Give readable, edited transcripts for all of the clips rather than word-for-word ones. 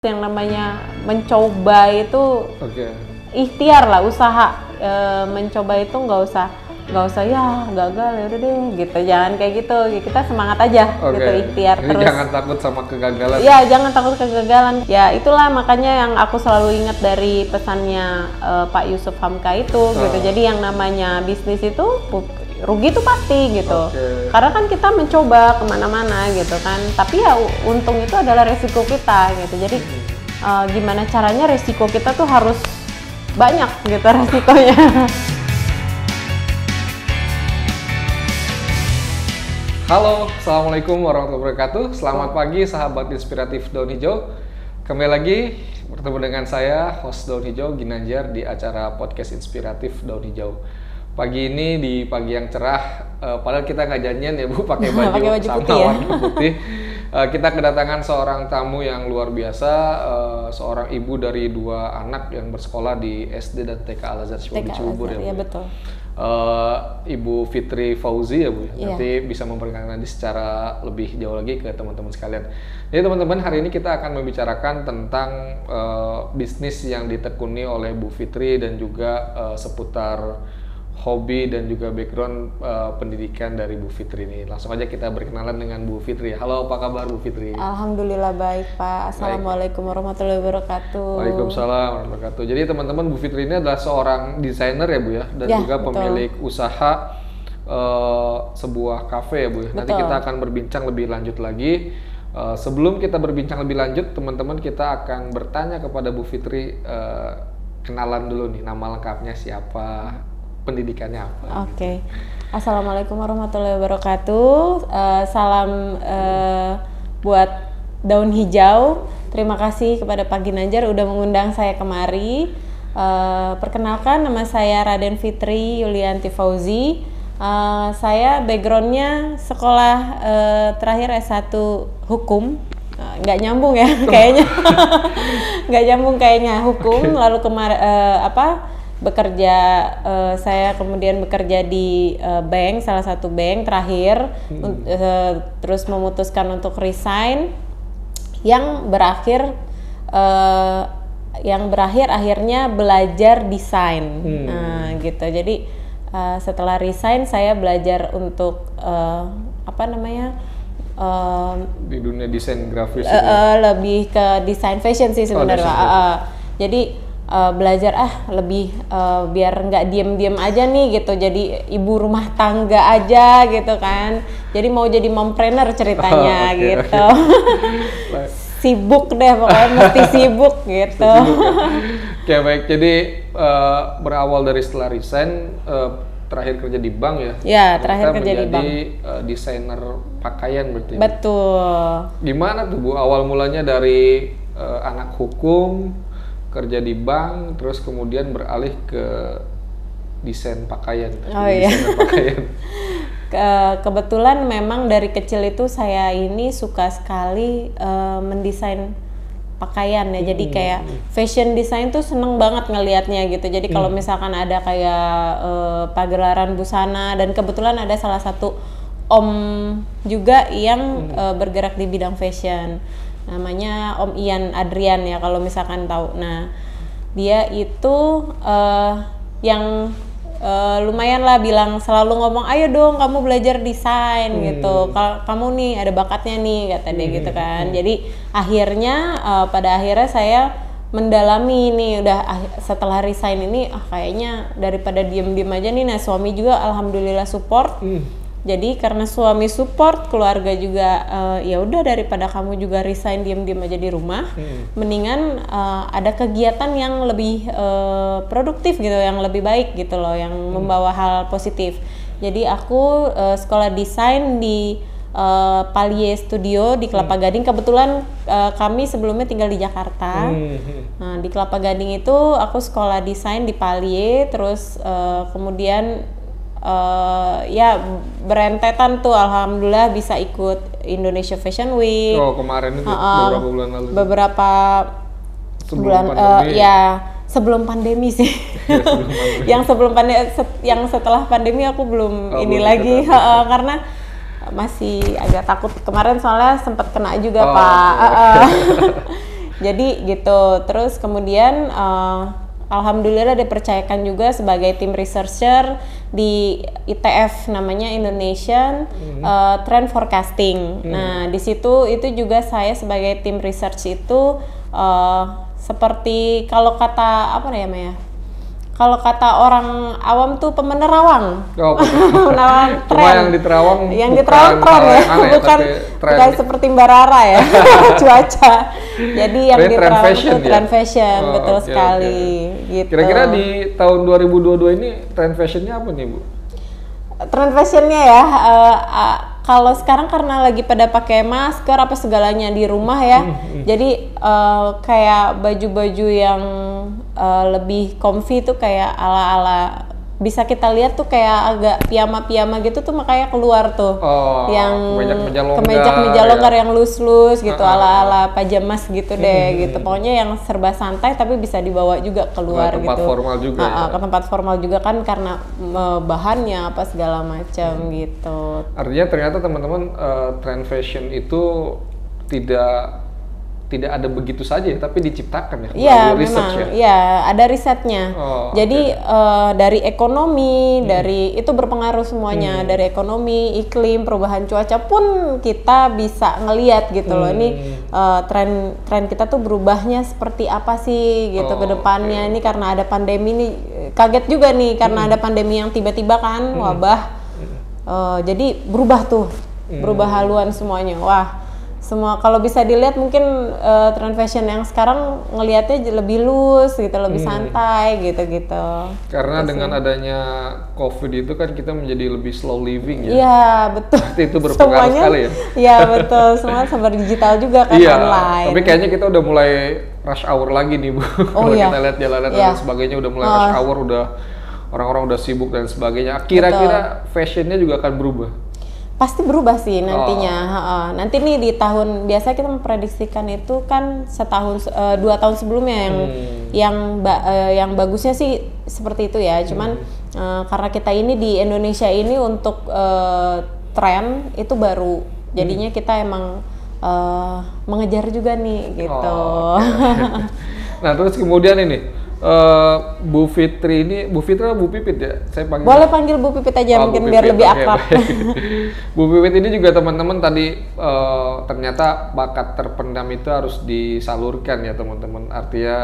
Yang namanya mencoba itu ikhtiar lah, usaha. Mencoba itu nggak usah ya gagal ya udah deh gitu, jangan kayak gitu, kita semangat aja gitu, ikhtiar. Jadi terus jangan takut sama kegagalan. Ya jangan takut kegagalan ya, itulah makanya yang aku selalu ingat dari pesannya Pak Yusuf Hamka itu gitu. Jadi yang namanya bisnis itu rugi tuh pasti gitu, karena kan kita mencoba kemana-mana gitu kan, tapi ya untung itu adalah resiko kita gitu. Jadi gimana caranya resiko kita tuh harus banyak gitu resikonya. Halo, assalamualaikum warahmatullahi wabarakatuh. Selamat pagi sahabat inspiratif Daun Hijau. Kembali lagi bertemu dengan saya, host Daun Hijau Ginanjar di acara podcast inspiratif Daun Hijau. Pagi ini di pagi yang cerah, padahal kita nggak janjian ya Bu, pakai baju sama putih, ya? warna putih. Kita kedatangan seorang tamu yang luar biasa, seorang ibu dari 2 anak yang bersekolah di SD dan TK Al-Azhar Cibubur ya Bu. Iya betul. Ibu Fitri Fauzi ya Bu. Iya. Nanti bisa memperkenalkan nanti secara lebih jauh lagi ke teman-teman sekalian. Jadi teman-teman, hari ini kita akan membicarakan tentang bisnis yang ditekuni oleh Bu Fitri dan juga seputar hobi dan juga background pendidikan dari Bu Fitri ini. Langsung aja kita berkenalan dengan Bu Fitri. Halo, apa kabar Bu Fitri? Alhamdulillah baik Pak. Assalamualaikum warahmatullahi wabarakatuh. Waalaikumsalam warahmatullahi wabarakatuh. Jadi teman-teman, Bu Fitri ini adalah seorang desainer ya Bu ya, dan Ya, juga betul. pemilik usaha sebuah kafe ya Bu. Nanti Betul. kita akan berbincang lebih lanjut lagi. Sebelum kita berbincang lebih lanjut, teman-teman, kita akan bertanya kepada Bu Fitri, kenalan dulu nih, nama lengkapnya siapa, pendidikannya apa. Oke. Assalamualaikum warahmatullahi wabarakatuh. Salam buat Daun Hijau. Terima kasih kepada Pak Ginanjar udah mengundang saya kemari. Perkenalkan, nama saya Raden Fitri Yulianti Fauzi. Saya backgroundnya sekolah terakhir S1 hukum. Nggak nyambung ya kayaknya. Nggak nyambung kayaknya hukum. Lalu bekerja, saya kemudian bekerja di bank, salah satu bank terakhir, terus memutuskan untuk resign, yang berakhir akhirnya belajar desain. Nah, gitu. Jadi setelah resign saya belajar untuk Di dunia desain grafis lebih ke desain fashion sih sebenarnya. Jadi belajar lebih biar nggak diem-diem aja nih gitu, jadi ibu rumah tangga aja gitu kan, jadi mau jadi mompreneur ceritanya. gitu. Sibuk deh pokoknya, mesti sibuk gitu. Oke, baik, jadi berawal dari setelah resign, terakhir kerja di bank ya? Ya, terakhir kerja di bank. Menjadi desainer pakaian berarti. Betul. Gimana tuh Bu, awal mulanya dari anak hukum, kerja di bank, terus kemudian beralih ke desain pakaian. Iya. Pakaian. Kebetulan memang dari kecil itu saya ini suka sekali mendesain pakaian ya. Jadi kayak fashion design tuh seneng banget ngelihatnya gitu. Jadi kalau misalkan ada kayak pagelaran busana, dan kebetulan ada salah satu om juga yang bergerak di bidang fashion. Namanya Om Ian Adrian ya kalau misalkan tahu. Nah, dia itu yang lumayan lah bilang, selalu ngomong, ayo dong kamu belajar desain gitu. Kalau kamu nih ada bakatnya nih, kata dia gitu kan. Jadi akhirnya pada akhirnya saya mendalami nih, udah setelah resign ini kayaknya daripada diem-diem aja nih. Nah, suami juga alhamdulillah support. Jadi karena suami support, keluarga juga ya udah, daripada kamu juga resign diem-diem aja di rumah, mendingan ada kegiatan yang lebih produktif gitu, yang lebih baik gitu loh, yang membawa hal positif. Jadi aku sekolah desain di Pallie Studio di Kelapa Gading. Kebetulan kami sebelumnya tinggal di Jakarta. Nah, di Kelapa Gading itu aku sekolah desain di Pallie, terus kemudian ya berentetan tuh alhamdulillah bisa ikut Indonesia Fashion Week. Oh, kemarin itu beberapa bulan lalu. Beberapa bulan sebelum pandemi sih. Yang sebelum pandemi, yang setelah pandemi aku belum lagi karena masih agak takut. Kemarin soalnya sempat kena juga Pak. Jadi gitu. Terus kemudian alhamdulillah dipercayakan juga sebagai tim researcher di ITF, namanya Indonesian Trend Forecasting. Nah, di situ itu juga saya sebagai tim research itu seperti kalau kata apa namanya? Kalau kata orang awam tuh pemenerawang. Oh, pemenerawang tren. Cuma yang di Terawang tren ya, aneh, bukan seperti Mbak Rara ya, cuaca. Jadi yang di Terawang itu trend fashion, betul sekali. Gitu. Kira-kira di tahun 2022 ini trend fashionnya apa nih Bu? Trend fashionnya ya, kalau sekarang karena lagi pada pakai masker apa segalanya di rumah ya, jadi kayak baju-baju yang lebih comfy tuh kayak ala-ala bisa kita lihat tuh kayak agak piyama-piyama gitu tuh, makanya keluar tuh yang kemeja longgar yang loose gitu, ala-ala pajamas gitu deh gitu. Pokoknya yang serba santai tapi bisa dibawa juga keluar tempat gitu. Formal juga ke tempat formal juga kan karena bahannya apa segala macam gitu. Artinya ternyata teman-teman trend fashion itu tidak ada begitu saja ya, tapi diciptakan ya. Iya, memang. Iya, ada risetnya. Jadi dari ekonomi, dari itu berpengaruh semuanya. Dari ekonomi, iklim, perubahan cuaca pun kita bisa ngelihat gitu loh. Ini tren kita tuh berubahnya seperti apa sih gitu ke depannya. Ini karena ada pandemi nih, kaget juga nih karena ada pandemi yang tiba-tiba kan wabah. Jadi berubah tuh, berubah haluan semuanya. Wah. Semua kalau bisa dilihat mungkin trend fashion yang sekarang ngelihatnya lebih loose gitu, lebih santai gitu-gitu. Karena dengan adanya COVID itu kan kita menjadi lebih slow living ya. Iya, betul. Itu berpengaruh sekali ya. Iya, betul. Semua serba digital juga kan, online. Tapi kayaknya kita udah mulai rush hour lagi nih Bu. Kalau kita lihat jalanan dan sebagainya udah mulai rush hour, udah orang-orang udah sibuk dan sebagainya. Kira-kira fashionnya juga akan berubah? Pasti berubah sih nantinya. Nanti nih di tahun, biasa kita memprediksikan itu kan setahun 2 tahun sebelumnya yang bagusnya sih seperti itu ya. Cuman karena kita ini di Indonesia ini untuk tren itu baru, jadinya kita emang mengejar juga nih gitu. Nah terus kemudian ini Bu Fitri ini, Bu Fitri atau Bu Pipit ya? Saya panggil. Boleh panggil Bu Pipit aja, mungkin biar lebih akrab. Bu Pipit ini juga teman-teman tadi ternyata bakat terpendam itu harus disalurkan ya teman-teman. Artinya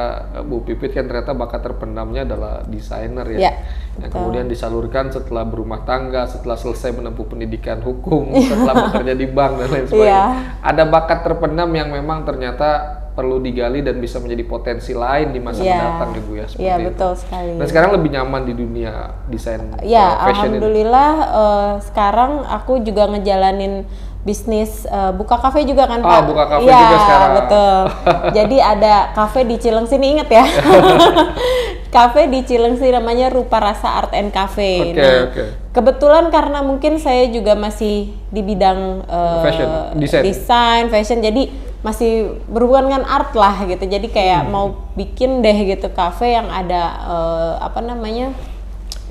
Bu Pipit kan ternyata bakat terpendamnya adalah desainer ya. Yang kemudian disalurkan setelah berumah tangga, setelah selesai menempuh pendidikan hukum, setelah bekerja di bank dan lain sebagainya. Ada bakat terpendam yang memang ternyata perlu digali dan bisa menjadi potensi lain di masa mendatang ya Bu ya. Iya, betul sekali. Dan sekarang lebih nyaman di dunia desain fashion alhamdulillah sekarang aku juga ngejalanin bisnis buka kafe juga kan Pak. Buka kafe juga sekarang. Betul. Jadi ada kafe di Cilengsi nih, inget ya. Kafe di Cilengsi namanya Rupa Rasa Art and Cafe. Kebetulan karena mungkin saya juga masih di bidang fashion, desain, fashion, jadi masih berhubungan dengan art lah gitu. Jadi kayak mau bikin deh gitu kafe yang ada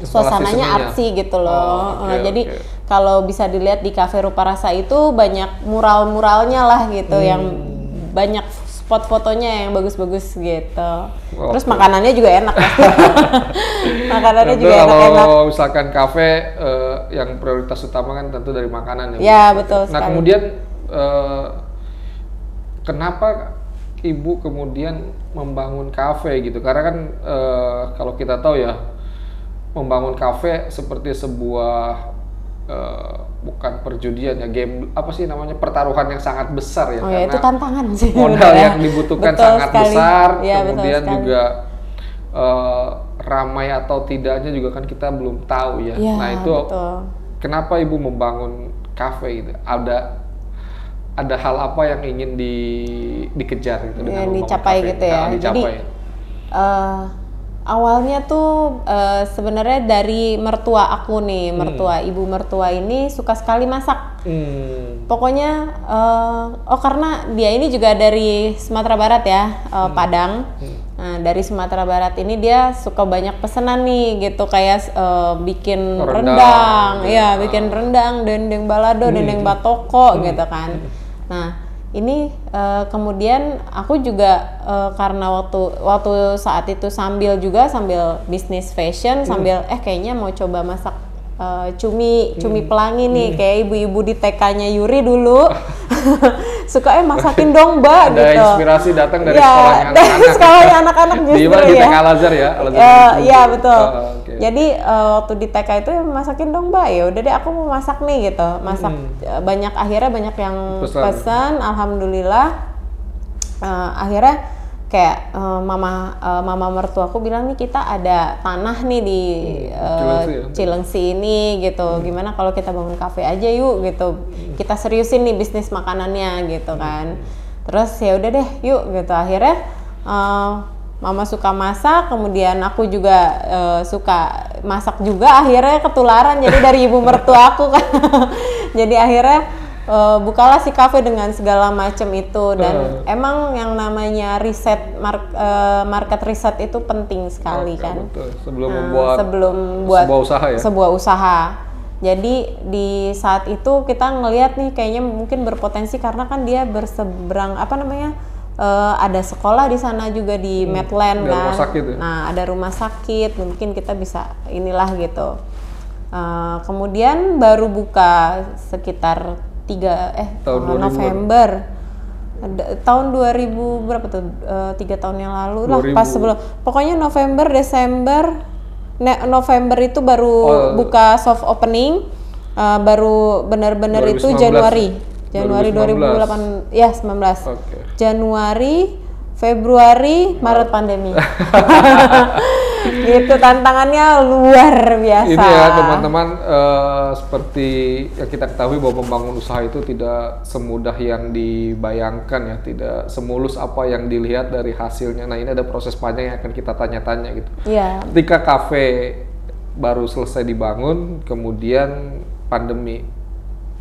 suasananya artsy gitu loh. Jadi kalau bisa dilihat di Cafe Rupa Rasa itu banyak mural-muralnya lah gitu, yang banyak spot fotonya yang bagus-bagus gitu. Terus makanannya juga enak pasti. Makanannya juga enak-enak. Kalau misalkan kafe yang prioritas utama kan tentu dari makanan ya. Ya betul sekali. Nah kemudian kenapa Ibu kemudian membangun kafe gitu? Karena kan kalau kita tahu ya, membangun kafe seperti sebuah bukan perjudian ya, game apa sih namanya, pertaruhan yang sangat besar ya. Karena itu tantangan sih. Modal yang dibutuhkan sangat besar, kemudian juga ramai atau tidaknya juga kan kita belum tahu ya. Nah itu kenapa Ibu membangun kafe gitu? Ada hal apa yang ingin dikejar gitu dengan dicapai gitu ya. Jadi awalnya tuh sebenarnya dari mertua aku nih, ibu mertua ini suka sekali masak. Pokoknya karena dia ini juga dari Sumatera Barat ya, Padang. Nah, dari Sumatera Barat ini dia suka banyak pesanan nih gitu, kayak bikin rendang, bikin rendang, dendeng balado, dendeng batoko gitu kan. Nah, ini kemudian aku juga karena waktu saat itu sambil bisnis fashion, sambil kayaknya mau coba masak cumi pelangi nih, kayak ibu-ibu di TK-nya Yuri dulu suka masakin dong Mbak ada gitu. Inspirasi datang dari sekolahnya anak-anak justru di TK Al-Azhar ya. Iya betul. Okay. Jadi waktu di TK itu masakin dong Mbak, ya udah deh aku mau masak nih gitu. Masak akhirnya banyak yang pesan, alhamdulillah. Akhirnya kayak mama mertuaku bilang nih, kita ada tanah nih di Cilengsi ini gitu, gimana kalau kita bangun kafe aja yuk gitu, kita seriusin nih bisnis makanannya gitu kan. Terus ya udah deh yuk gitu. Akhirnya mama suka masak, kemudian aku juga suka masak juga, akhirnya ketularan jadi dari ibu mertua aku kan. Jadi akhirnya bukalah si kafe dengan segala macam itu, dan emang yang namanya riset market riset itu penting sekali kan. Betul. Sebelum membuat sebuah usaha. Jadi di saat itu kita ngelihat nih kayaknya mungkin berpotensi, karena kan dia berseberang ada sekolah di sana juga di Medland kan. Nah ada rumah sakit, mungkin kita bisa inilah gitu. Kemudian baru buka sekitar November tahun 2000 berapa tuh, 3 tahun yang lalu lah, pas sebelum, pokoknya November itu baru buka soft opening, baru benar-benar itu Januari 2008 ya 19. Januari, Februari, Maret pandemi. Gitu, tantangannya luar biasa. Ini ya teman-teman, seperti yang kita ketahui bahwa membangun usaha itu tidak semudah yang dibayangkan ya, tidak semulus apa yang dilihat dari hasilnya. Nah ini ada proses panjang yang akan kita tanya-tanya gitu. Iya. Ketika kafe baru selesai dibangun, kemudian pandemi,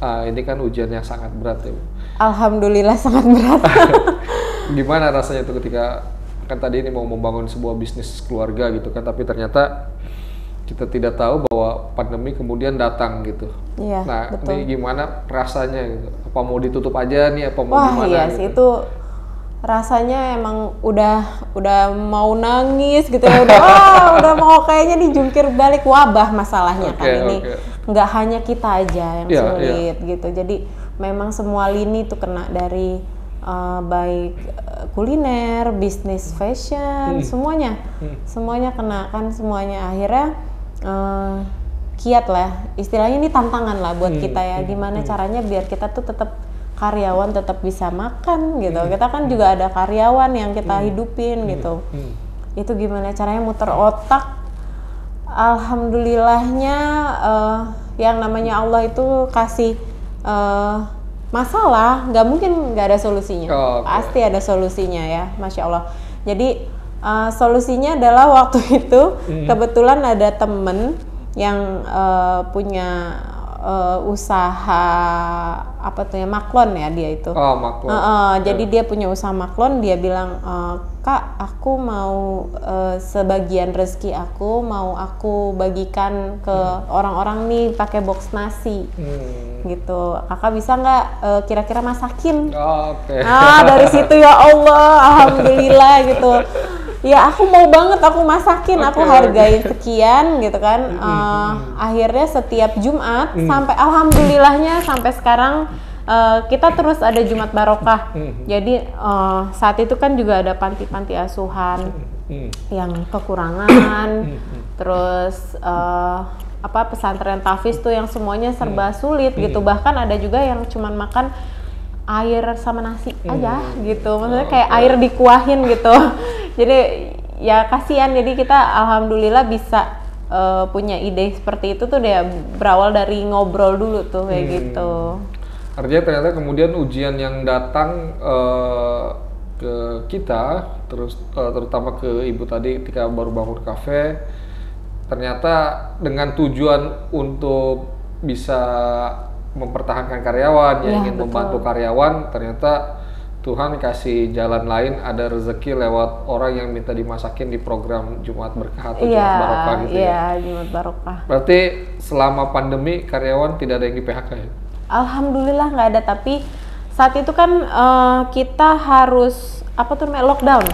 ini kan ujian yang sangat berat ya Bu. Alhamdulillah sangat berat. Gimana rasanya itu ketika kan tadi ini mau membangun sebuah bisnis keluarga gitu kan, tapi ternyata kita tidak tahu bahwa pandemi kemudian datang gitu. Iya, nah betul. Ini gimana rasanya gitu? Apa mau ditutup aja nih, apa mau gimana? Iya sih, itu rasanya emang udah mau nangis gitu ya, udah mau kayaknya dijungkir balik, wabah masalahnya kan ini. Nggak hanya kita aja yang sulit gitu. Jadi memang semua lini tuh kena, dari baik kuliner, bisnis fashion, semuanya kena kan, semuanya. Akhirnya kiat lah, istilahnya ini tantangan lah buat kita ya, gimana caranya biar kita tuh tetap karyawan tetap bisa makan gitu. Kita kan juga ada karyawan yang kita hidupin gitu. Itu gimana caranya muter otak. Alhamdulillahnya yang namanya Allah itu kasih masalah, nggak mungkin nggak ada solusinya. Pasti ada solusinya ya, Masya Allah. Jadi solusinya adalah waktu itu kebetulan ada temen yang punya usaha maklon ya, dia itu. Maklon. Jadi dia punya usaha maklon. Dia bilang, Kak, aku mau sebagian rezeki aku mau aku bagikan ke orang-orang nih pakai box nasi, gitu. Kakak bisa nggak kira-kira masakin? Dari situ ya Allah, alhamdulillah gitu. Ya aku mau banget, aku masakin, aku hargain sekian gitu kan. Akhirnya setiap Jumat sampai alhamdulillahnya sampai sekarang kita terus ada Jumat Barokah. Jadi saat itu kan juga ada panti-panti asuhan yang kekurangan, terus pesantren tahfiz tuh yang semuanya serba sulit gitu. Bahkan ada juga yang cuman makan air sama nasi aja gitu, maksudnya kayak air dikuahin gitu. Jadi ya kasihan. Jadi kita alhamdulillah bisa punya ide seperti itu tuh dia berawal dari ngobrol dulu tuh kayak gitu. Artinya ternyata kemudian ujian yang datang ke kita, terutama ke ibu tadi ketika baru bangun kafe, ternyata dengan tujuan untuk bisa mempertahankan karyawan, yang ingin membantu karyawan, ternyata Tuhan kasih jalan lain, ada rezeki lewat orang yang minta dimasakin di program Jumat Berkah atau Jumat Barokah gitu ya. Iya, Jumat Barokah. Berarti selama pandemi karyawan tidak ada yang di PHK ya? Alhamdulillah nggak ada, tapi saat itu kan kita harus apa tuh namanya lockdown.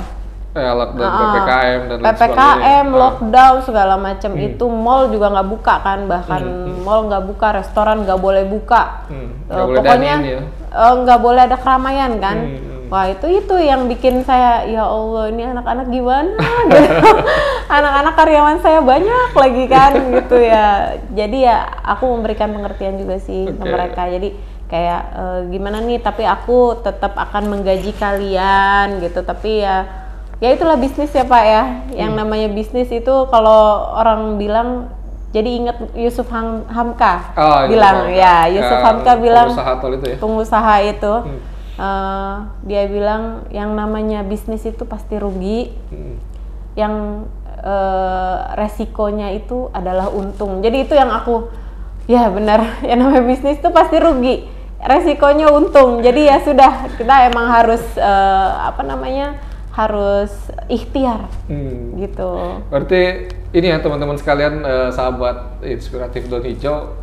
Lockdown, PPKM dan lain PPKM, lockdown segala macam itu, mall juga nggak buka kan, bahkan mall nggak buka, restoran nggak boleh buka, pokoknya nggak boleh ada keramaian kan. Wah itu yang bikin saya ya Allah ini anak-anak gimana gitu. Anak-anak karyawan saya banyak lagi kan gitu ya. Jadi ya aku memberikan pengertian juga sih ke mereka. Jadi kayak gimana nih, tapi aku tetap akan menggaji kalian gitu. Tapi ya itulah bisnis ya Pak ya. Yang namanya bisnis itu kalau orang bilang, jadi ingat Yusuf Hamka bilang ya, Yusuf Hamka bilang pengusaha itu. Dia bilang yang namanya bisnis itu pasti rugi, yang resikonya itu adalah untung. Jadi itu yang aku, ya benar, yang namanya bisnis itu pasti rugi, resikonya untung. Jadi ya sudah, kita emang harus harus ikhtiar gitu. Berarti ini ya teman-teman sekalian, sahabat inspiratif Daun Hijau,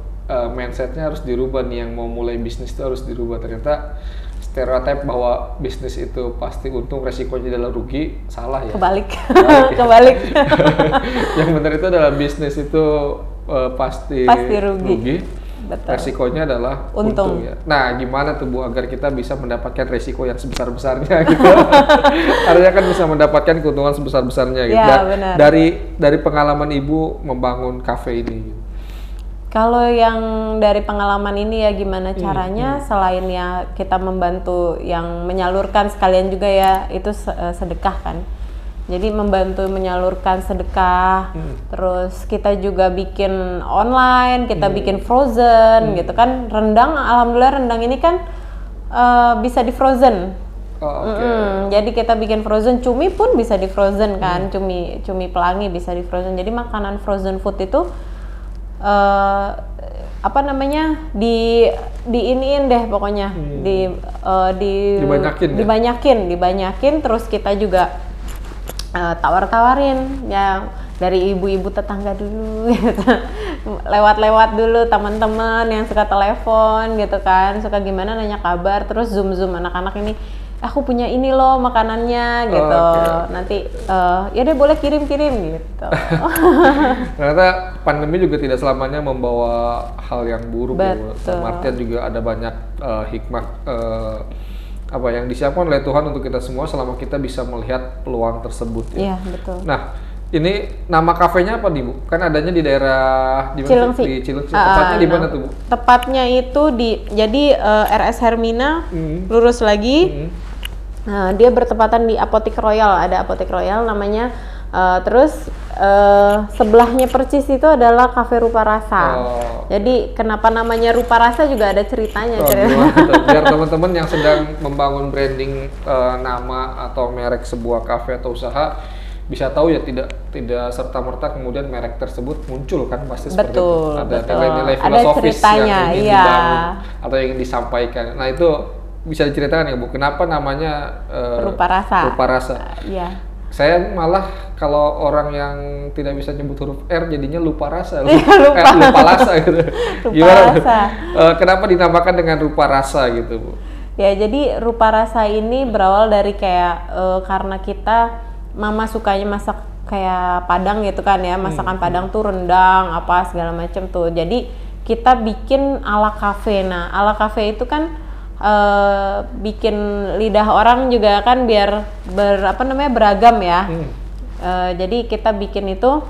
mindsetnya harus dirubah nih. Yang mau mulai bisnis itu harus dirubah. Ternyata stereotip bahwa bisnis itu pasti untung, resikonya adalah rugi, salah ya. Kebalik. Yang benar itu adalah bisnis itu pasti rugi. Betul. Resikonya adalah untung ya. Nah, gimana tuh Bu agar kita bisa mendapatkan resiko yang sebesar-besarnya gitu? Artinya kan bisa mendapatkan keuntungan sebesar-besarnya gitu. Ya, benar. Dari pengalaman Ibu membangun kafe ini gitu. Kalau yang dari pengalaman ini ya gimana caranya, selain ya kita membantu yang menyalurkan, sekalian juga ya itu sedekah kan. Jadi membantu menyalurkan sedekah, terus kita juga bikin online, kita bikin frozen gitu kan. Rendang, alhamdulillah rendang ini kan bisa di frozen. Jadi kita bikin frozen, cumi pun bisa di frozen kan, cumi pelangi bisa di frozen. Jadi makanan frozen food itu diiniin deh pokoknya, dibanyakin, terus kita juga tawar-tawarin yang dari ibu-ibu tetangga dulu gitu. Lewat-lewat dulu teman-teman yang suka telepon gitu kan, suka gimana nanya kabar, terus zoom anak-anak ini, aku punya ini loh makanannya gitu. Nanti ya deh boleh kirim gitu. Ternyata pandemi juga tidak selamanya membawa hal yang buruk. Betul. Artian juga ada banyak hikmah yang disiapkan oleh Tuhan untuk kita semua selama kita bisa melihat peluang tersebut ya. Iya, betul. Nah, ini nama kafenya apa nih Bu? Kan adanya di daerah di Cilengsi. Di Cilengsi. Tepatnya di mana tuh Bu? Tepatnya itu jadi RS Hermina, lurus lagi. Nah, dia bertepatan di Apotek Royal, ada Apotek Royal namanya. Terus sebelahnya persis itu adalah Cafe Rupa Rasa. Jadi kenapa namanya Rupa Rasa juga ada ceritanya. Biar teman-teman yang sedang membangun branding nama atau merek sebuah kafe atau usaha bisa tahu ya, tidak serta-merta kemudian merek tersebut muncul kan, pasti seperti itu. Ada nilai-nilai filosofis yang ingin dibangun atau yang ingin disampaikan. Nah itu bisa diceritakan ya Bu, kenapa namanya Rupa Rasa? Rupa Rasa. Iya. Saya malah kalau orang yang tidak bisa nyebut huruf R jadinya lupa rasa, lupa rasa gitu. Gimana? Kenapa dinamakan dengan Rupa Rasa gitu Bu? Ya jadi Rupa Rasa ini berawal dari kayak karena kita, Mama sukanya masak kayak Padang gitu kan ya, masakan Padang tuh rendang apa segala macam tuh. Jadi kita bikin ala kafe. Nah ala kafe itu kan bikin lidah orang juga kan biar beragam ya. Jadi kita bikin itu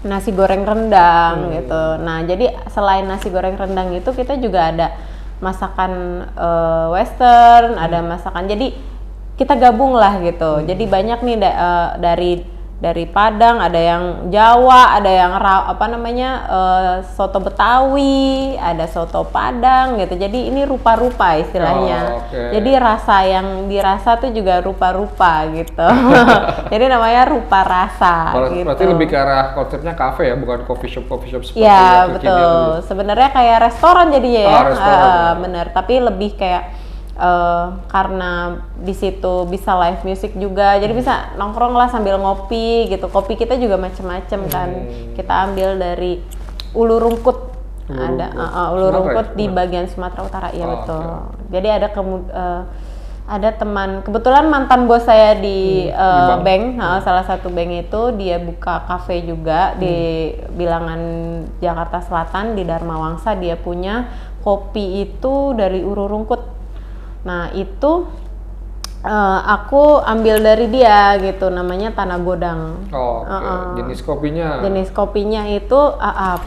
nasi goreng rendang gitu. Nah jadi selain nasi goreng rendang itu kita juga ada masakan western, ada masakan, jadi kita gabung lah gitu. Jadi banyak nih dari Padang, ada yang Jawa, ada yang soto Betawi, ada soto Padang gitu. Jadi ini rupa-rupa istilahnya. Jadi rasa yang dirasa tuh juga rupa-rupa gitu. Jadi namanya Rupa Rasa. Gitu. Berarti lebih ke arah konsepnya kafe ya, bukan coffee shop seperti ya betul. Sebenarnya kayak restoran jadinya ya. Bener. Tapi lebih kayak karena di situ bisa live music juga, jadi bisa nongkrong lah sambil ngopi gitu. Kopi kita juga macem-macem kan, kita ambil dari ulu rumput Ada ulu Sumatera rumput ya? di bagian Sumatera Utara, ya Oh, betul. oke. Jadi ada teman, kebetulan mantan bos saya di bank, salah satu bank itu dia buka kafe juga di bilangan Jakarta Selatan di Dharma Wangsa. Dia punya kopi itu dari uru rumput. Nah itu aku ambil dari dia gitu, namanya Tanah Godang. Oh, oke. Jenis kopinya. Jenis kopinya itu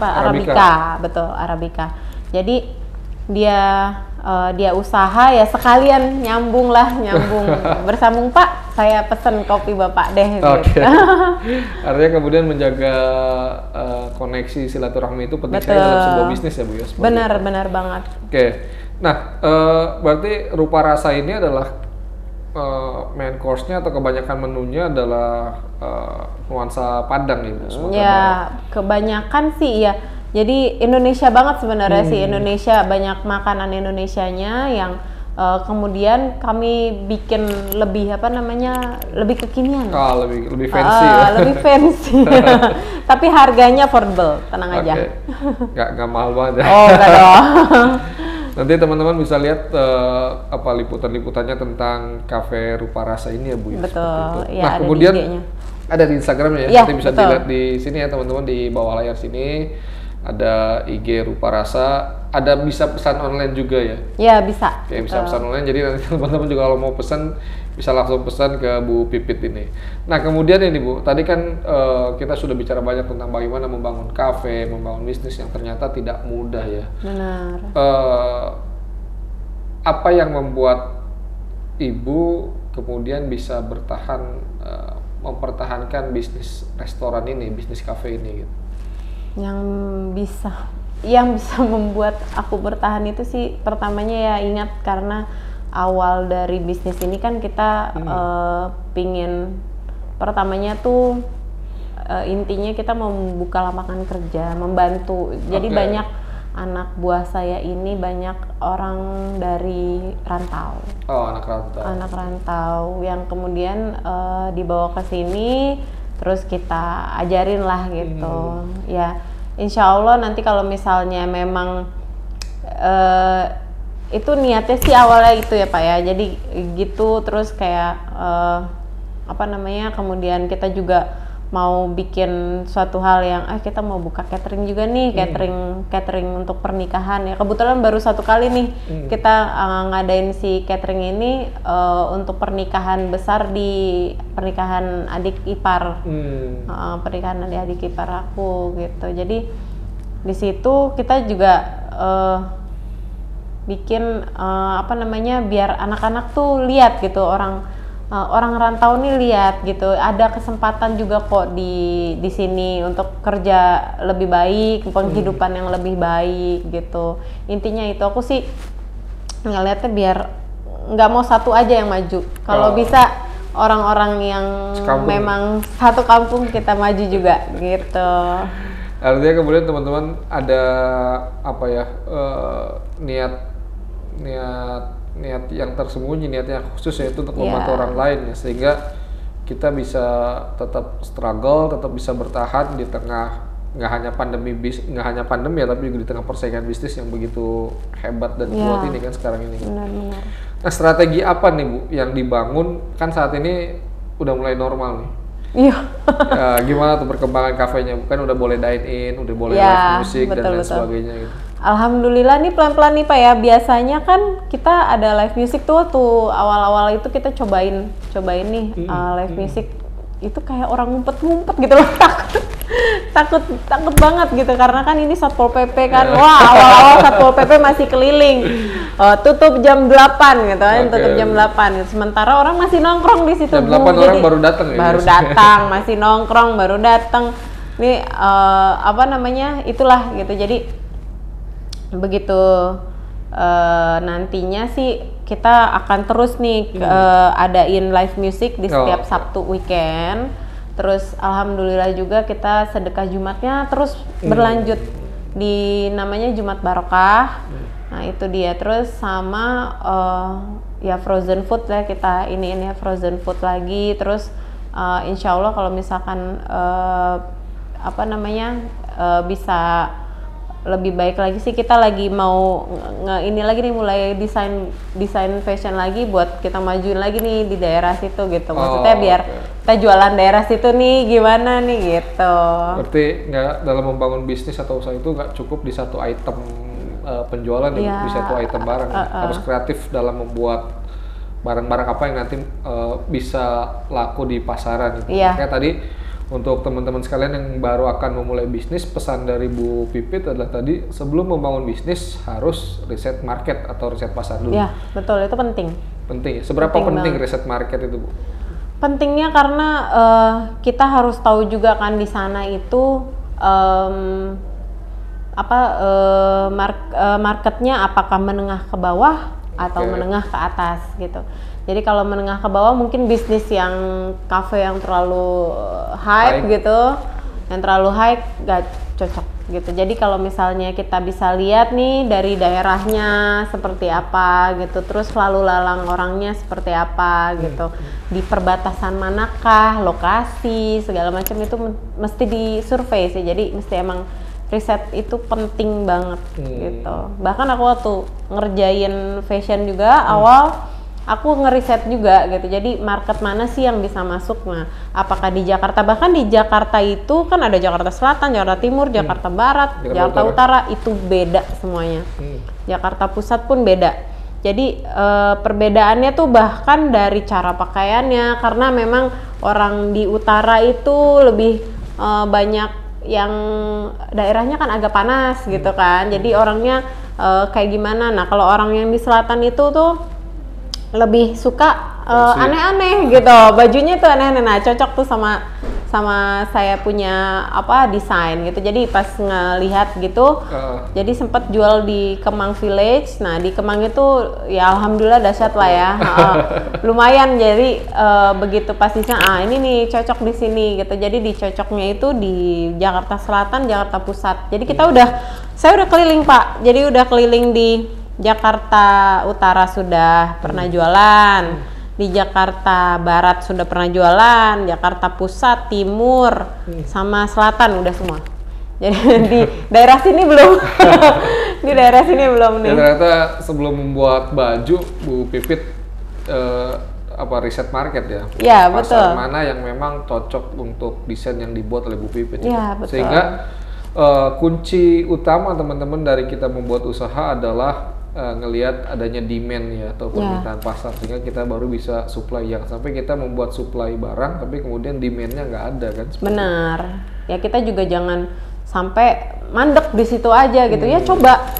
Arabica, betul, Arabica. Jadi dia usaha ya sekalian nyambung bersambung, Pak, saya pesen kopi Bapak deh. Oke. Gitu. Artinya kemudian menjaga koneksi silaturahmi itu penting sekali dalam sebuah bisnis ya Bu ya. Benar banget. Oke. Nah, berarti Rupa Rasa ini adalah main course-nya atau kebanyakan menunya adalah nuansa Padang ya Bu? Ya, kebanyakan sih ya. Jadi Indonesia banget sebenarnya sih, Indonesia, banyak makanan Indonesianya yang kemudian kami bikin lebih lebih kekinian. Lebih fancy ya. Lebih fancy. Tapi harganya affordable, tenang aja. Nggak mahal banget ya. Oh, enggak dong. Nanti teman-teman bisa lihat liputan-liputannya tentang Cafe Rupa Rasa ini ya Bu ya. Betul. Ya, nah, ada kemudian di IG-nya. ada di Instagramnya ya. Ya, Nanti bisa betul. dilihat di sini ya teman-teman, di bawah layar sini. Ada IG Rupa Rasa, ada bisa pesan online juga ya? Ya, bisa. Oke, bisa pesan online, jadi nanti teman-teman juga kalau mau pesan bisa langsung pesan ke Bu Pipit ini. Nah kemudian ini Bu, tadi kan kita sudah bicara banyak tentang bagaimana membangun kafe, membangun bisnis yang ternyata tidak mudah ya. Benar. Apa yang membuat Ibu kemudian bisa bertahan, mempertahankan bisnis restoran ini, bisnis kafe ini gitu? Yang bisa membuat aku bertahan itu sih pertamanya ya ingat, karena awal dari bisnis ini kan kita pingin, pertamanya tuh intinya kita mau membuka lapangan kerja, membantu. Jadi banyak anak buah saya ini banyak orang dari rantau. Oh, anak rantau. Anak rantau yang kemudian dibawa ke sini, terus kita ajarin lah gitu. Ya, insya Allah nanti kalau misalnya memang itu niatnya sih awalnya itu ya Pak ya. Jadi gitu, terus kayak kemudian kita juga mau bikin suatu hal yang kita mau buka catering juga nih, catering untuk pernikahan ya. Kebetulan baru satu kali nih kita ngadain si catering ini untuk pernikahan besar, di pernikahan adik ipar, pernikahan adik ipar aku gitu. Jadi di situ kita juga bikin biar anak-anak tuh lihat gitu, orang rantau nih lihat gitu, ada kesempatan juga kok di sini untuk kerja lebih baik, penghidupan yang lebih baik gitu. Intinya itu, aku sih ngeliatnya biar nggak mau satu aja yang maju. Kalau bisa orang-orang yang memang satu kampung kita maju juga gitu. Artinya kemudian teman-teman ada niat yang tersembunyi, niat yang khusus yaitu untuk membantu orang lain ya, sehingga kita bisa tetap struggle, tetap bisa bertahan di tengah nggak hanya pandemi ya, tapi juga di tengah persaingan bisnis yang begitu hebat dan kuat ini kan sekarang ini. Benar. Nah, strategi apa nih Bu yang dibangun, kan saat ini udah mulai normal nih? Iya. Gimana tuh perkembangan kafenya? Kan udah boleh dine in, udah boleh live music dan lain sebagainya gitu. Alhamdulillah nih pelan-pelan nih Pak ya. Biasanya kan kita ada live music tuh awal-awal itu kita cobain nih live music itu kayak orang ngumpet-ngumpet gitu loh, takut banget gitu, karena kan ini Satpol PP kan. Wah, awal-awal Satpol PP masih keliling. Tutup jam 8 gitu kan, tutup jam 8 gitu. Sementara orang masih nongkrong di situ. Jam 8 orang baru datang ya. Baru datang, masih nongkrong, baru datang. Nih itulah gitu. Jadi begitu nantinya sih kita akan terus nih adain live music di setiap Sabtu weekend. Terus alhamdulillah juga kita sedekah Jumatnya terus berlanjut di namanya Jumat Barokah. Nah itu dia, terus sama ya frozen food lah, kita ini ya frozen food lagi. Terus insya Allah kalau misalkan bisa lebih baik lagi sih, kita lagi mau ini lagi nih, mulai desain fashion lagi buat kita majuin lagi nih di daerah situ gitu. Maksudnya biar kita jualan daerah situ nih gimana nih gitu. Berarti nggak, dalam membangun bisnis atau usaha itu nggak cukup di satu item penjualan, di satu item barang, harus kreatif dalam membuat barang-barang apa yang nanti bisa laku di pasaran gitu. Makanya tadi untuk teman-teman sekalian yang baru akan memulai bisnis, pesan dari Bu Pipit adalah tadi, sebelum membangun bisnis harus riset market atau riset pasar dulu. Iya, betul, itu penting. Penting ya? Seberapa penting riset market itu, Bu? Pentingnya karena kita harus tahu juga kan di sana itu marketnya apakah menengah ke bawah atau menengah ke atas gitu. Jadi kalau menengah ke bawah mungkin bisnis yang cafe yang terlalu hype gitu, yang terlalu hype gak cocok gitu. Jadi kalau misalnya kita bisa lihat nih dari daerahnya seperti apa gitu, terus lalu lalang orangnya seperti apa gitu, di perbatasan manakah, lokasi segala macam itu mesti disurvei sih. Jadi mesti emang riset itu penting banget gitu. Bahkan aku waktu ngerjain fashion juga awal aku ngeriset juga gitu. Jadi market mana sih yang bisa masuk? Nah, apakah di Jakarta? Bahkan di Jakarta itu kan ada Jakarta Selatan, Jakarta Timur, Jakarta Barat, Jakarta Utara, itu beda semuanya. Jakarta Pusat pun beda. Jadi perbedaannya tuh bahkan dari cara pakaiannya, karena memang orang di utara itu lebih banyak yang daerahnya kan agak panas gitu kan. Jadi orangnya kayak gimana? Nah, kalau orang yang di selatan itu tuh lebih suka aneh-aneh gitu, bajunya tuh aneh-aneh. Nah, cocok tuh sama saya punya desain gitu. Jadi pas ngelihat gitu, jadi sempat jual di Kemang Village. Nah, di Kemang itu ya alhamdulillah dahsyat lah ya, lumayan. Jadi begitu pas disana, ini nih cocok di sini gitu. Jadi dicocoknya itu di Jakarta Selatan, Jakarta Pusat. Jadi saya udah keliling Pak. Jadi udah keliling di Jakarta Utara sudah pernah jualan, di Jakarta Barat sudah pernah jualan, Jakarta Pusat, Timur, sama Selatan udah semua. Jadi di daerah sini belum, di daerah sini belum nih. Ternyata sebelum membuat baju, Bu Pipit riset market ya? Iya, pasar betul. mana yang memang cocok untuk desain yang dibuat oleh Bu Pipit. Iya, betul. Sehingga kunci utama teman-teman dari kita membuat usaha adalah ngelihat adanya demand ya atau permintaan pasar, sehingga kita baru bisa supply. Yang sampai kita membuat supply barang tapi kemudian demandnya nggak ada kan? Benar. Ya kita juga jangan sampai mandek di situ aja gitu. Ya dicoba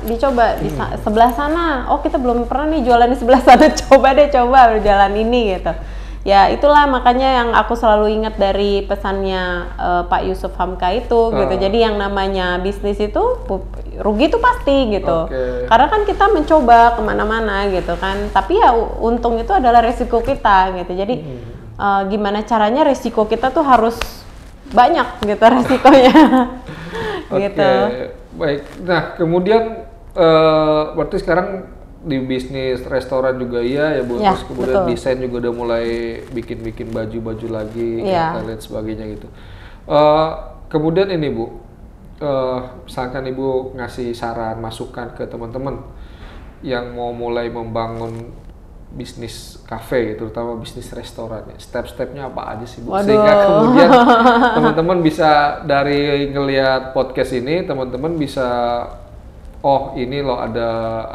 di sebelah sana. Oh, kita belum pernah nih jualan di sebelah sana. Coba berjalan ini gitu. Ya itulah makanya yang aku selalu ingat dari pesannya Pak Yusuf Hamka itu gitu. Jadi yang namanya bisnis itu rugi itu pasti gitu. Karena kan kita mencoba kemana-mana gitu kan. Tapi ya untung itu adalah resiko kita gitu. Jadi gimana caranya resiko kita tuh harus banyak gitu resikonya. Gitu. Baik. Nah kemudian berarti sekarang di bisnis restoran juga ya Bu, terus kemudian desain juga udah mulai bikin baju-baju lagi dan lain sebagainya gitu. Kemudian ini Bu, misalkan Ibu ngasih saran, masukan ke teman-teman yang mau mulai membangun bisnis kafe, terutama bisnis restoran, step-stepnya apa aja sih Bu? Sehingga kemudian teman-teman bisa dari ngelihat podcast ini, teman-teman bisa ini loh ada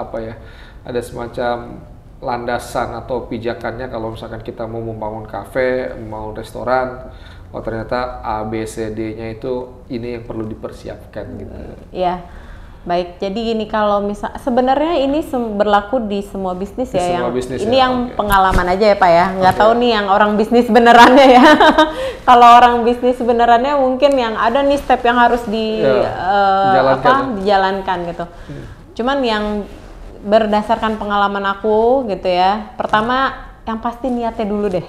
ada semacam landasan atau pijakannya kalau misalkan kita mau membangun kafe, mau restoran, ternyata A, B, C, D-nya itu ini yang perlu dipersiapkan gitu. Iya, baik. Jadi gini, kalau sebenarnya ini berlaku di semua bisnis ya. Ini yang pengalaman aja ya Pak ya. Nggak tahu nih yang orang bisnis benerannya ya. Kalau orang bisnis benerannya mungkin yang ada nih step yang harus dijalankan gitu. Cuman yang berdasarkan pengalaman aku gitu ya, pertama yang pasti niatnya dulu deh.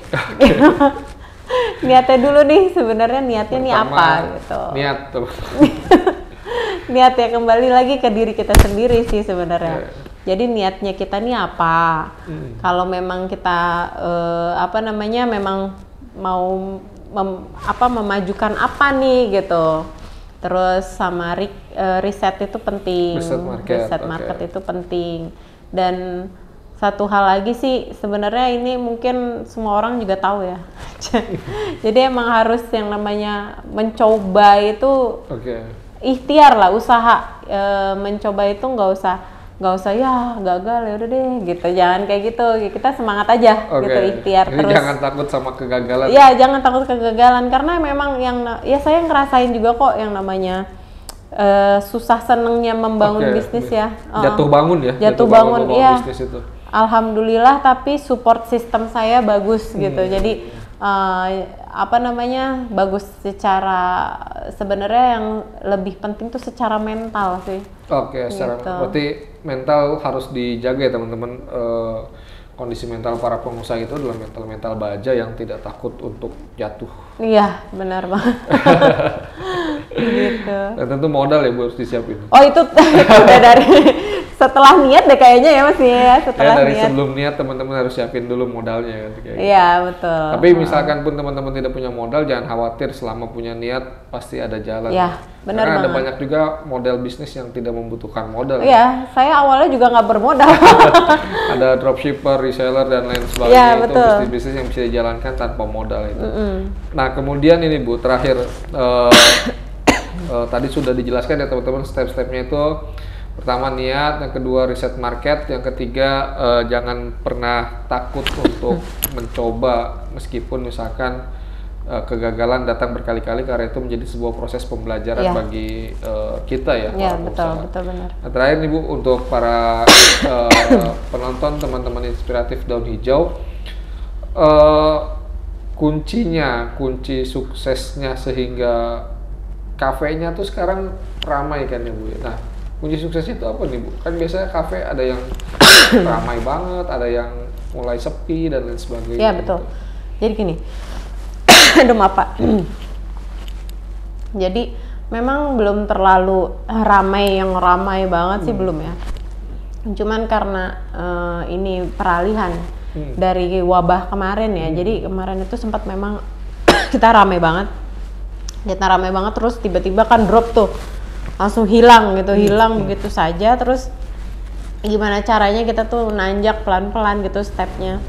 Niatnya dulu nih, sebenarnya niatnya nih apa gitu. Niat tuh. Niatnya kembali lagi ke diri kita sendiri sih sebenarnya. Jadi niatnya kita nih apa? Kalau memang kita memang mau memajukan apa nih gitu. Terus sama riset itu penting. Riset market itu penting. Dan satu hal lagi sih, sebenarnya ini mungkin semua orang juga tahu ya. Jadi emang harus yang namanya mencoba itu ikhtiar lah, usaha. Mencoba itu nggak usah ya gagal ya udah deh gitu, jangan kayak gitu, kita semangat aja gitu, ikhtiar. Jadi terus jangan takut sama kegagalan. Ya jangan takut kegagalan, karena memang ya saya ngerasain juga kok yang namanya susah senengnya membangun bisnis ya. Jatuh bangun ya. Jatuh bangun ya. Bisnis itu. Alhamdulillah, tapi support system saya bagus gitu. Jadi bagus secara, sebenarnya yang lebih penting tuh secara mental sih. Secara berarti mental harus dijaga ya teman-teman. Kondisi mental para pengusaha itu adalah mental baja yang tidak takut untuk jatuh. Iya, benar banget. Gitu. Dan tentu modal ya Bu harus disiapin. Oh itu udah dari setelah niat deh kayaknya ya Mas ya. Setelah dari niat. Sebelum niat teman-teman harus siapin dulu modalnya kan. Iya betul. Tapi misalkan pun teman-teman tidak punya modal, jangan khawatir, selama punya niat pasti ada jalan. Iya, benar banget. Ada banget. banyak juga model bisnis yang tidak membutuhkan modal. Iya, saya awalnya juga nggak bermodal. Ada dropshipper, reseller dan lain sebagainya, itu bisnis-bisnis yang bisa dijalankan tanpa modal itu. Nah kemudian ini Bu, terakhir tadi sudah dijelaskan ya teman-teman step-stepnya itu. Pertama niat, yang kedua riset market, yang ketiga jangan pernah takut untuk mencoba meskipun misalkan kegagalan datang berkali-kali, karena itu menjadi sebuah proses pembelajaran bagi kita ya. Iya betul benar. Nah, terakhir nih Bu, untuk para penonton teman-teman inspiratif Daun Hijau, kunci suksesnya sehingga kafenya tuh sekarang ramai kan ya Bu ya. Nah kunci suksesnya itu apa nih Bu? Kan biasanya kafe ada yang ramai banget, ada yang mulai sepi dan lain sebagainya. Iya betul. Jadi gini, aduh maaf. Jadi memang belum terlalu ramai banget sih, belum ya. Cuman karena ini peralihan dari wabah kemarin ya. Jadi kemarin itu sempat memang kita ramai banget. Terus tiba-tiba kan drop tuh. Langsung hilang gitu, begitu saja. Terus gimana caranya kita tuh nanjak pelan-pelan gitu stepnya.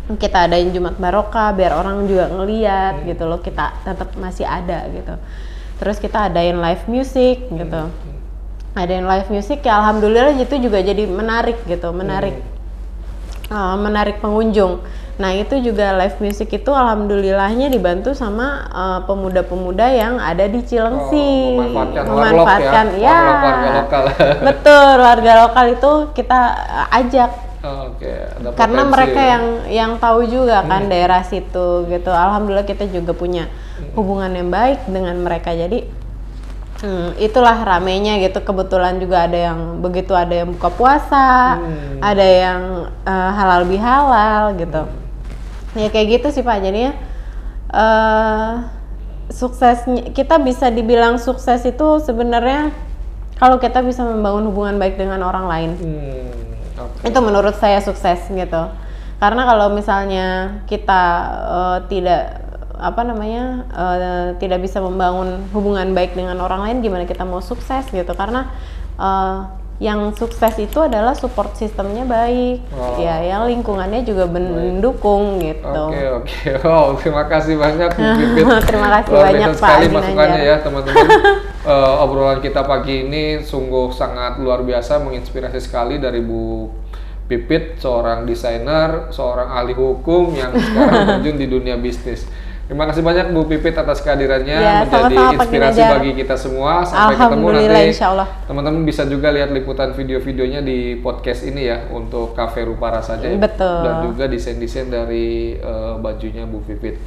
Kita adain Jumat Barokah biar orang juga ngeliat gitu loh, kita tetap masih ada gitu. Terus kita adain live music gitu. Adain live music ya, alhamdulillah itu juga jadi menarik gitu, menarik pengunjung. Nah itu juga live music itu alhamdulillahnya dibantu sama pemuda-pemuda yang ada di Cilengsi, memanfaatkan warga lokal. Betul, warga lokal itu kita ajak. Karena mereka yang tahu juga kan daerah situ gitu. Alhamdulillah kita juga punya hubungan yang baik dengan mereka. Jadi itulah ramenya gitu. Kebetulan juga ada yang buka puasa, ada yang halal bihalal gitu. Ya kayak gitu sih Pak. Jadinya suksesnya, kita bisa dibilang sukses itu sebenarnya kalau kita bisa membangun hubungan baik dengan orang lain. Itu menurut saya sukses gitu. Karena kalau misalnya kita tidak bisa membangun hubungan baik dengan orang lain, gimana kita mau sukses gitu. Karena yang sukses itu adalah support sistemnya baik, ya, yang lingkungannya juga mendukung gitu. Oke. Wow, terima kasih banyak Bu Pipit. Terima kasih luar banyak biasa Pak sekali masukannya ya teman-teman. Obrolan kita pagi ini sungguh sangat luar biasa, menginspirasi sekali dari Bu Pipit, seorang desainer, seorang ahli hukum yang sekarang terjun di dunia bisnis. Terima kasih banyak Bu Pipit atas kehadirannya, menjadi inspirasi bagi kita semua. Sampai ketemu nanti. Teman-teman bisa juga lihat liputan video-videonya di podcast ini ya, untuk Cafe Rupa Rasanya. Betul. Dan juga desain-desain dari bajunya Bu Pipit.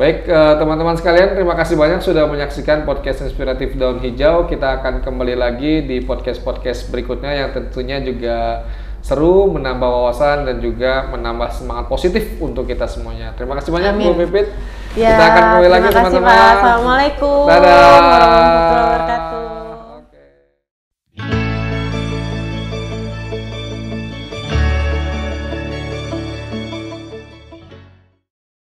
Baik teman-teman sekalian, terima kasih banyak sudah menyaksikan podcast inspiratif Daun Hijau. Kita akan kembali lagi di podcast-podcast berikutnya yang tentunya juga seru, menambah wawasan dan juga menambah semangat positif untuk kita semuanya. Terima kasih banyak Bu Pipit. Ya, kita akan kembali lagi teman-teman. Assalamualaikum. Dadah. Warahmatullahi wabarakatuh.